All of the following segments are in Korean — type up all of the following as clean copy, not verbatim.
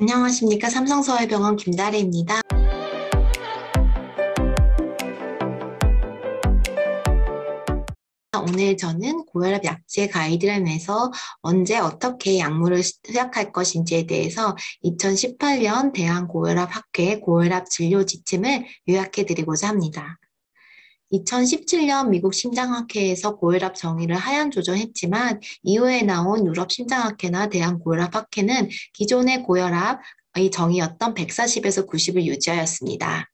안녕하십니까. 삼성서울병원 김다래입니다. 오늘 저는 고혈압 약제 가이드라인에서 언제 어떻게 약물을 시작할 것인지에 대해서 2018년 대한고혈압학회 고혈압 진료 지침을 요약해 드리고자 합니다. 2017년 미국 심장학회에서 고혈압 정의를 하향 조정했지만 이후에 나온 유럽 심장학회나 대한고혈압학회는 기존의 고혈압의 정의였던 140에서 90을 유지하였습니다.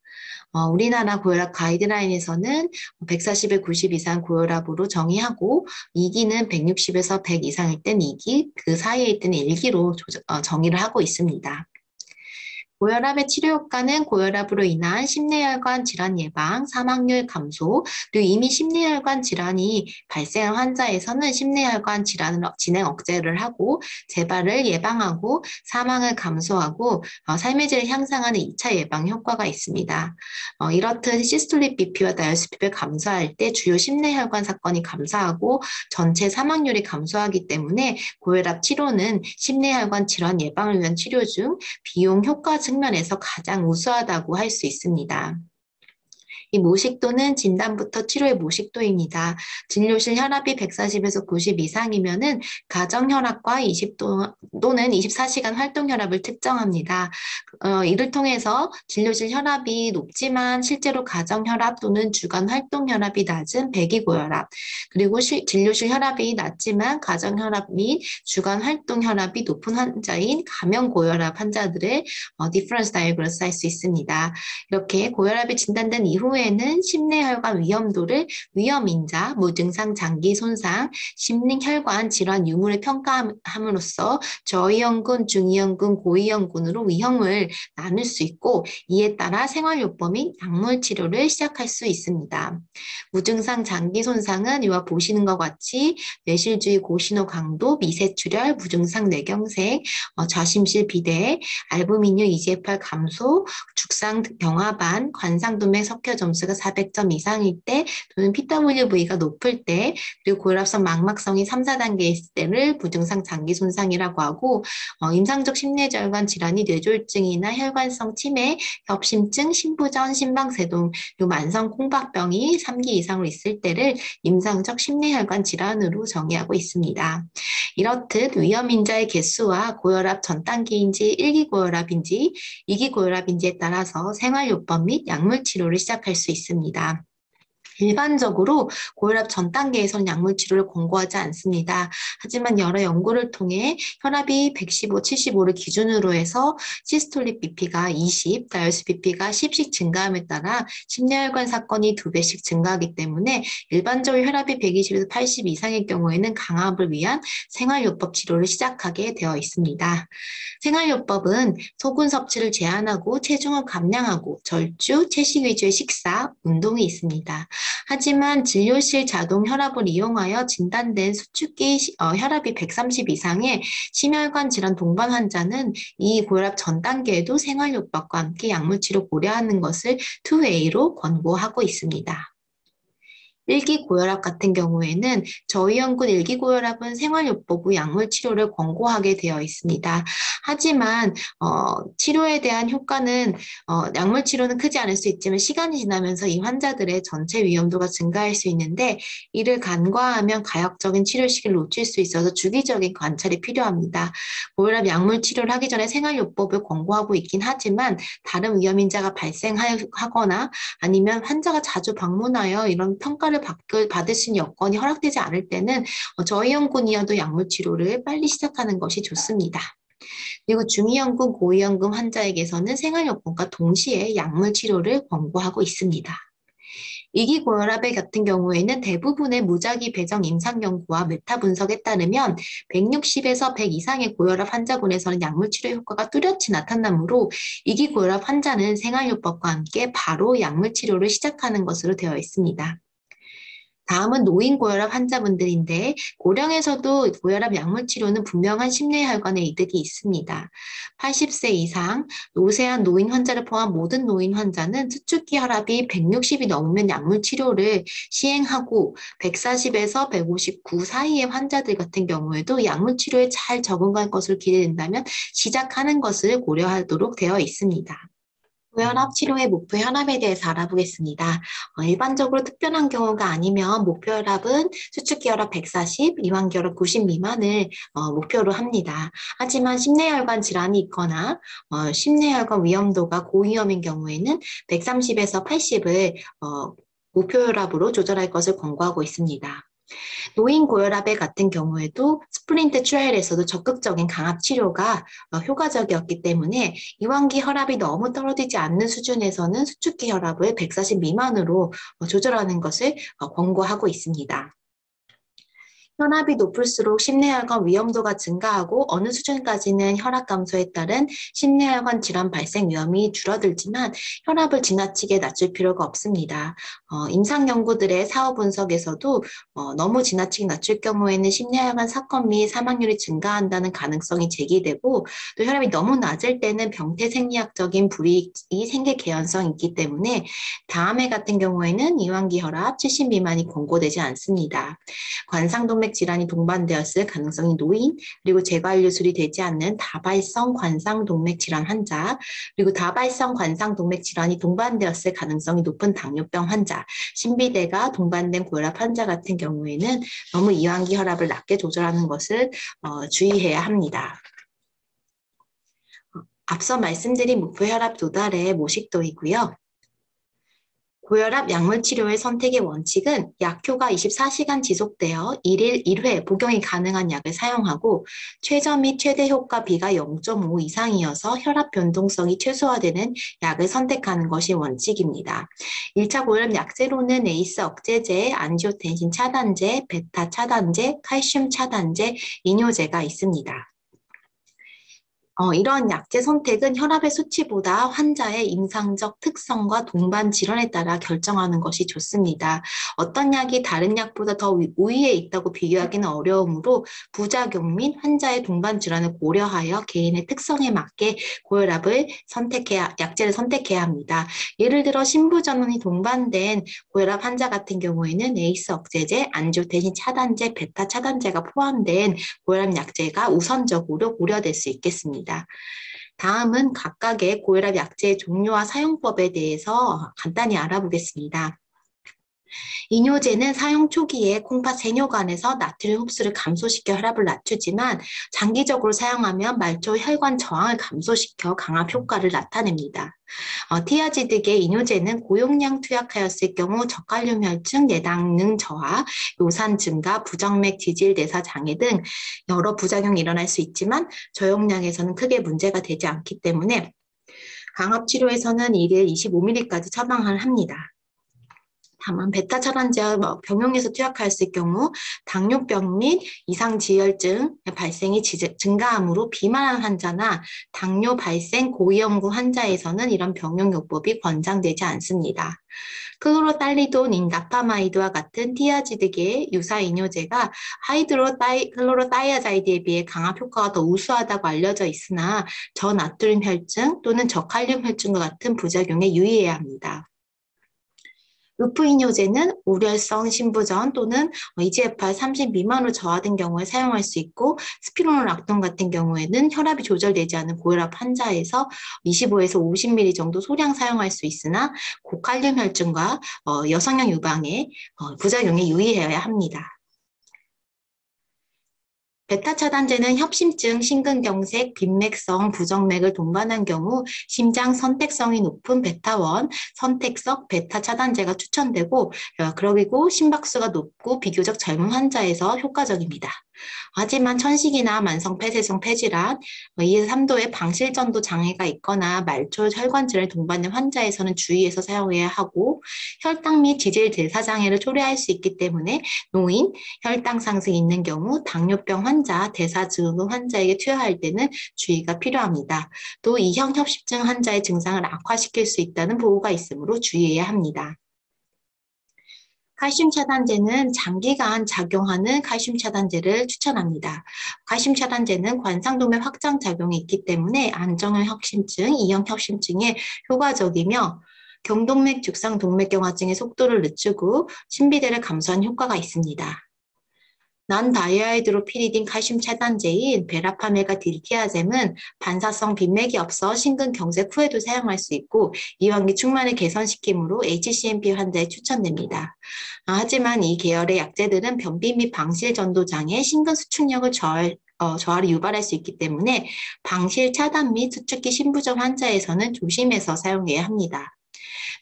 우리나라 고혈압 가이드라인에서는 140에 90 이상 고혈압으로 정의하고 2기는 160에서 100 이상일 땐 2기, 그 사이에 있던 1기로 정의를 하고 있습니다. 고혈압의 치료 효과는 고혈압으로 인한 심내혈관 질환 예방, 사망률 감소, 그리고 이미 심내혈관 질환이 발생한 환자에서는 심내혈관 질환을 진행 억제를 하고 재발을 예방하고 사망을 감소하고 삶의 질을 향상하는 2차 예방 효과가 있습니다. 이렇듯 시스톨릭 BP와 다이어스 BP를 감소할 때 주요 심내혈관 사건이 감소하고 전체 사망률이 감소하기 때문에 고혈압 치료는 심내혈관 질환 예방을 위한 치료 중 비용 효과 측면에서 가장 우수하다고 할 수 있습니다. 이 모식도는 진단부터 치료의 모식도입니다. 진료실 혈압이 140에서 90 이상이면은 가정 혈압과 20도 또는 24시간 활동 혈압을 측정합니다. 이를 통해서 진료실 혈압이 높지만 실제로 가정 혈압 또는 주간 활동 혈압이 낮은 배기 고혈압, 그리고 진료실 혈압이 낮지만 가정 혈압 및 주간 활동 혈압이 높은 환자인 가면 고혈압 환자들을 디퍼런스 다이어그램을 할 수 있습니다. 이렇게 고혈압이 진단된 이후에는 심내혈관 위험도를 위험인자, 무증상 장기 손상, 심내혈관 질환 유무를 평가함으로써 저위험군, 중위험군, 고위험군으로 위험을 나눌 수 있고 이에 따라 생활요법 및 약물 치료를 시작할 수 있습니다. 무증상 장기 손상은 이와 보시는 것 같이 뇌실주의 고신호 강도, 미세출혈, 무증상 뇌경색, 좌심실 비대, 알부민율 EGFR 감소, 죽상 경화반, 관상동맥 석회 점수가 400점 이상일 때 또는 PWV가 높을 때 그리고 고혈압성 망막성이 3, 4단계에 있을 때를 무증상 장기 손상이라고 하고 임상적 심내혈관 질환이 뇌졸중이나 혈관성 치매, 협심증, 심부전, 심방세동, 그리고 만성 콩박병이 3기 이상으로 있을 때를 임상적 심내혈관 질환으로 정의하고 있습니다. 이렇듯 위험인자의 개수와 고혈압 전 단계인지 1기 고혈압인지 2기 고혈압인지에 따라서 생활요법 및 약물 치료를 시작할 수 있습니다. 일반적으로 고혈압 전 단계에서는 약물 치료를 권고하지 않습니다. 하지만 여러 연구를 통해 혈압이 115, 75를 기준으로 해서 시스톨릭 BP가 20, 다이어스 BP가 10씩 증가함에 따라 심내혈관 사건이 2배씩 증가하기 때문에 일반적으로 혈압이 120에서 80 이상의 경우에는 강압을 위한 생활요법 치료를 시작하게 되어 있습니다. 생활요법은 소금 섭취를 제한하고 체중을 감량하고 절주, 채식 위주의 식사, 운동이 있습니다. 하지만 진료실 자동 혈압을 이용하여 진단된 수축기 혈압이 130 이상의 심혈관 질환 동반 환자는 이 고혈압 전 단계에도 생활요법과 함께 약물치료 고려하는 것을 2way로 권고하고 있습니다. 1기 고혈압 같은 경우에는 저위험군 1기 고혈압은 생활요법 후 약물 치료를 권고하게 되어 있습니다. 하지만 치료에 대한 효과는 약물 치료는 크지 않을 수 있지만 시간이 지나면서 이 환자들의 전체 위험도가 증가할 수 있는데 이를 간과하면 가역적인 치료 시기를 놓칠 수 있어서 주기적인 관찰이 필요합니다. 고혈압 약물 치료를 하기 전에 생활요법을 권고하고 있긴 하지만 다른 위험인자가 발생하거나 아니면 환자가 자주 방문하여 이런 평가를 받으신 여건이 허락되지 않을 때는 저위험군이어도 약물 치료를 빨리 시작하는 것이 좋습니다. 그리고 중위험군, 고위험군 환자에게서는 생활요법과 동시에 약물 치료를 권고하고 있습니다. 2기 고혈압 같은 경우에는 대부분의 무작위 배정 임상 연구와 메타 분석에 따르면 160에서 100 이상의 고혈압 환자군에서는 약물 치료 효과가 뚜렷이 나타나므로 2기 고혈압 환자는 생활요법과 함께 바로 약물 치료를 시작하는 것으로 되어 있습니다. 다음은 노인 고혈압 환자분들인데 고령에서도 고혈압 약물 치료는 분명한 심뇌혈관의 이득이 있습니다. 80세 이상 노쇠한 노인 환자를 포함한 모든 노인 환자는 수축기 혈압이 160이 넘으면 약물 치료를 시행하고 140에서 159 사이의 환자들 같은 경우에도 약물 치료에 잘 적응할 것으로 기대된다면 시작하는 것을 고려하도록 되어 있습니다. 고혈압 치료의 목표 혈압에 대해서 알아보겠습니다. 일반적으로 특별한 경우가 아니면 목표 혈압은 수축기 혈압 140, 이완기 혈압 90 미만을 목표로 합니다. 하지만 심내혈관 질환이 있거나 심내혈관 위험도가 고위험인 경우에는 130에서 80을 목표 혈압으로 조절할 것을 권고하고 있습니다. 노인 고혈압의 같은 경우에도 스프린트 트라이얼에서도 적극적인 강압 치료가 효과적이었기 때문에 이완기 혈압이 너무 떨어지지 않는 수준에서는 수축기 혈압을 140 미만으로 조절하는 것을 권고하고 있습니다. 혈압이 높을수록 심내혈관 위험도가 증가하고 어느 수준까지는 혈압 감소에 따른 심내혈관 질환 발생 위험이 줄어들지만 혈압을 지나치게 낮출 필요가 없습니다. 임상 연구들의 사후 분석에서도 너무 지나치게 낮출 경우에는 심내혈관 사건 및 사망률이 증가한다는 가능성이 제기되고 또 혈압이 너무 낮을 때는 병태 생리학적인 불이익이 생길 개연성이 있기 때문에 다음해 같은 경우에는 이완기 혈압 70 미만이 권고되지 않습니다. 관상동맥 질환이 동반되었을 가능성이 노인, 그리고 재관류술이 되지 않는 다발성 관상동맥 질환 환자, 그리고 다발성 관상동맥 질환이 동반되었을 가능성이 높은 당뇨병 환자, 신비대가 동반된 고혈압 환자 같은 경우에는 너무 이완기 혈압을 낮게 조절하는 것을 주의해야 합니다. 앞서 말씀드린 목표 혈압 도달의 모식도이고요. 고혈압 약물 치료의 선택의 원칙은 약효가 24시간 지속되어 1일 1회 복용이 가능한 약을 사용하고 최저 및 최대 효과 비가 0.5 이상이어서 혈압 변동성이 최소화되는 약을 선택하는 것이 원칙입니다. 1차 고혈압 약제로는 에이스 억제제, 안지오텐신 차단제, 베타 차단제, 칼슘 차단제, 이뇨제가 있습니다. 이런 약제 선택은 혈압의 수치보다 환자의 임상적 특성과 동반 질환에 따라 결정하는 것이 좋습니다. 어떤 약이 다른 약보다 더 우위에 있다고 비교하기는 어려우므로 부작용 및 환자의 동반 질환을 고려하여 개인의 특성에 맞게 약제를 선택해야 합니다. 예를 들어 신부전원이 동반된 고혈압 환자 같은 경우에는 에이스 억제제, 안지오텐신 차단제, 베타 차단제가 포함된 고혈압 약제가 우선적으로 고려될 수 있겠습니다. 다음은 각각의 고혈압 약제의 종류와 사용법에 대해서 간단히 알아보겠습니다. 이뇨제는 사용 초기에 콩팥 세뇨관에서 나트륨 흡수를 감소시켜 혈압을 낮추지만 장기적으로 사용하면 말초 혈관 저항을 감소시켜 강압 효과를 나타냅니다. 티아지드계 이뇨제는 고용량 투약하였을 경우 저칼륨 혈증, 내당능 저하, 요산 증가, 부정맥 지질 내사 장애 등 여러 부작용이 일어날 수 있지만 저용량에서는 크게 문제가 되지 않기 때문에 강압 치료에서는 1일 25ml까지 처방을 합니다. 다만 베타 차단제와 병용에서 투약하였을 경우 당뇨병 및 이상지혈증 발생이 증가함으로 비만한 환자나 당뇨 발생 고위험군 환자에서는 이런 병용요법이 권장되지 않습니다. 클로로달리돈, 인다파마이드와 같은 티아지드계 유사 이뇨제가 클로로다이아자이드에 비해 강압 효과가 더 우수하다고 알려져 있으나 저나트륨 혈증 또는 저칼륨 혈증과 같은 부작용에 유의해야 합니다. 루프이뇨제는 우려성 신부전 또는 EGFR 30 미만으로 저하된 경우에 사용할 수 있고 스피로노락톤 같은 경우에는 혈압이 조절되지 않은 고혈압 환자에서 25에서 50ml 정도 소량 사용할 수 있으나 고칼륨 혈증과 여성형 유방의 부작용에 유의해야 합니다. 베타 차단제는 협심증, 심근경색, 빈맥성, 부정맥을 동반한 경우 심장 선택성이 높은 베타1 선택성 베타 차단제가 추천되고 그리고 심박수가 높고 비교적 젊은 환자에서 효과적입니다. 하지만 천식이나 만성 폐쇄성 폐질환, 2에서 3도의 방실전도 장애가 있거나 말초 혈관질환을 동반된 환자에서는 주의해서 사용해야 하고 혈당 및 지질 대사 장애를 초래할 수 있기 때문에 노인, 혈당 상승이 있는 경우 당뇨병 환자, 대사증후군 환자에게 투여할 때는 주의가 필요합니다. 또 이형 협심증 환자의 증상을 악화시킬 수 있다는 보고가 있으므로 주의해야 합니다. 칼슘 차단제는 장기간 작용하는 칼슘 차단제를 추천합니다. 칼슘 차단제는 관상동맥 확장 작용이 있기 때문에 안정형 혁신증, 이형 혁신증에 효과적이며 경동맥 죽상 동맥경화증의 속도를 늦추고 신비대를 감소한 효과가 있습니다. 난다이아이드로피리딘 칼슘 차단제인 베라파메가 딜티아젬은 반사성 빈맥이 없어 심근경색 후에도 사용할 수 있고 이완기 충만을 개선시키므로 HCMP 환자에 추천됩니다. 하지만 이 계열의 약제들은 변비 및 방실 전도 장애, 심근 수축력을 저하를 유발할 수 있기 때문에 방실 차단 및 수축기 신부전 환자에서는 조심해서 사용해야 합니다.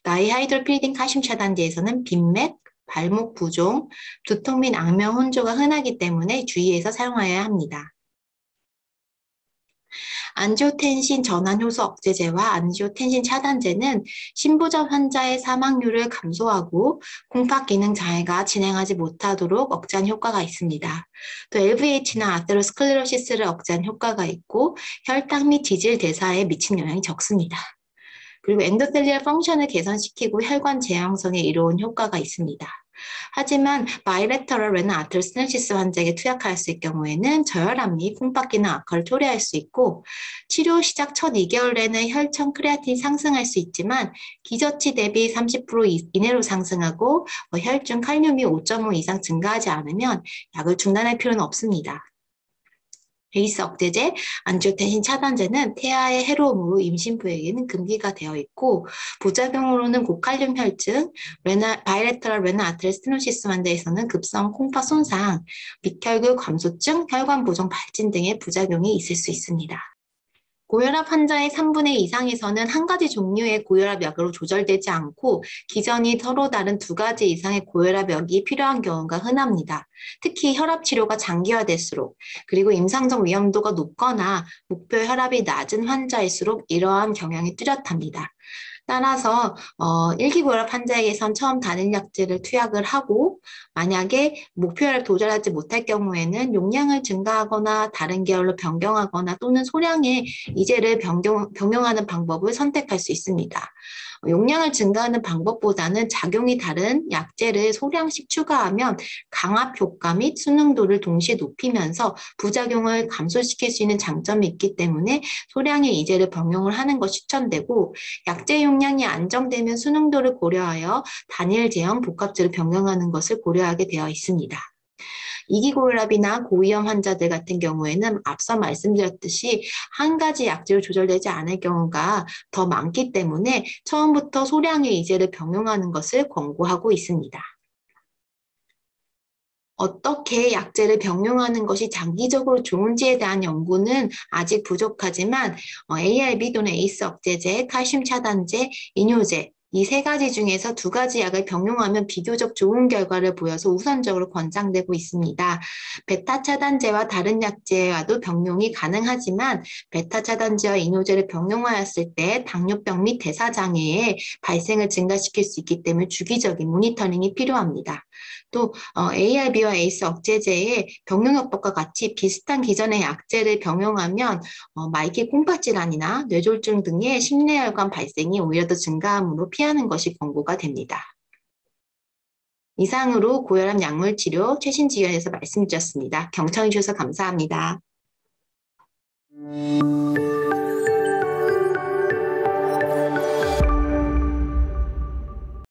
다이하이드로피리딘 칼슘 차단제에서는 빈맥, 발목 부종, 두통 및 악명 혼조가 흔하기 때문에 주의해서 사용하여야 합니다. 안지오텐신 전환 효소 억제제와 안지오텐신 차단제는 신부전 환자의 사망률을 감소하고 공파 기능 장애가 진행하지 못하도록 억제한 효과가 있습니다. 또 LVH나 아테로스클레로시스를 억제한 효과가 있고 혈당 및 지질 대사에 미친 영향이 적습니다. 그리고 엔도텔리얼 펑션을 개선시키고 혈관 제형성에 이로운 효과가 있습니다. 하지만 바이레터럴 레날 아테로스클레로시스 환자에게 투약할 수 있을 경우에는 저혈압 및 콩팥 기능 악화를 초래할 수 있고 치료 시작 첫 2개월 내내 혈청 크레아틴이 상승할 수 있지만 기저치 대비 30% 이내로 상승하고 혈중 칼륨이 5.5 이상 증가하지 않으면 약을 중단할 필요는 없습니다. 베이스 억제제, 안지오텐신 차단제는 태아의 해로움으로 임신부에게는 금기가 되어 있고 부작용으로는 고칼륨 혈증, 바이레터럴 레날 아테로스클레로시스 환자에서는 급성 콩팥 손상, 밑혈구 감소증, 혈관 보정 발진 등의 부작용이 있을 수 있습니다. 고혈압 환자의 3분의 2 이상에서는 한 가지 종류의 고혈압 약으로 조절되지 않고 기전이 서로 다른 2가지 이상의 고혈압 약이 필요한 경우가 흔합니다. 특히 혈압 치료가 장기화될수록 그리고 임상적 위험도가 높거나 목표 혈압이 낮은 환자일수록 이러한 경향이 뚜렷합니다. 따라서 1기 고혈압 환자에게선 처음 단일 약제를 투약을 하고 만약에 목표를 도달하지 못할 경우에는 용량을 증가하거나 다른 계열로 변경하거나 또는 소량의 이제를 병용하는 방법을 선택할 수 있습니다. 용량을 증가하는 방법보다는 작용이 다른 약제를 소량씩 추가하면 강압 효과 및 수능도를 동시에 높이면서 부작용을 감소시킬 수 있는 장점이 있기 때문에 소량의 이제를 병용을 하는 것이 추천되고 약제 용량이 안정되면 수능도를 고려하여 단일 제형 복합제를 병용하는 것을 고려하게 되어 있습니다. 2기 고혈압이나 고위험 환자들 같은 경우에는 앞서 말씀드렸듯이 한 가지 약제로 조절되지 않을 경우가 더 많기 때문에 처음부터 소량의 이제를 병용하는 것을 권고하고 있습니다. 어떻게 약제를 병용하는 것이 장기적으로 좋은지에 대한 연구는 아직 부족하지만 ARB 또는 ACE 억제제, 칼슘 차단제, 이뇨제 이 3가지 중에서 2가지 약을 병용하면 비교적 좋은 결과를 보여서 우선적으로 권장되고 있습니다. 베타 차단제와 다른 약제와도 병용이 가능하지만 베타 차단제와 이뇨제를 병용하였을 때 당뇨병 및 대사장애의 발생을 증가시킬 수 있기 때문에 주기적인 모니터링이 필요합니다. 또 ARB와 ACE 억제제의 병용요법과 같이 비슷한 기전의 약제를 병용하면 말기 콩팥 질환이나 뇌졸중 등의 심내혈관 발생이 오히려 더 증가함으로 피하는 것이 권고가 됩니다. 이상으로 고혈압 약물 치료 최신 지원에서 말씀드렸습니다. 경청해 주셔서 감사합니다.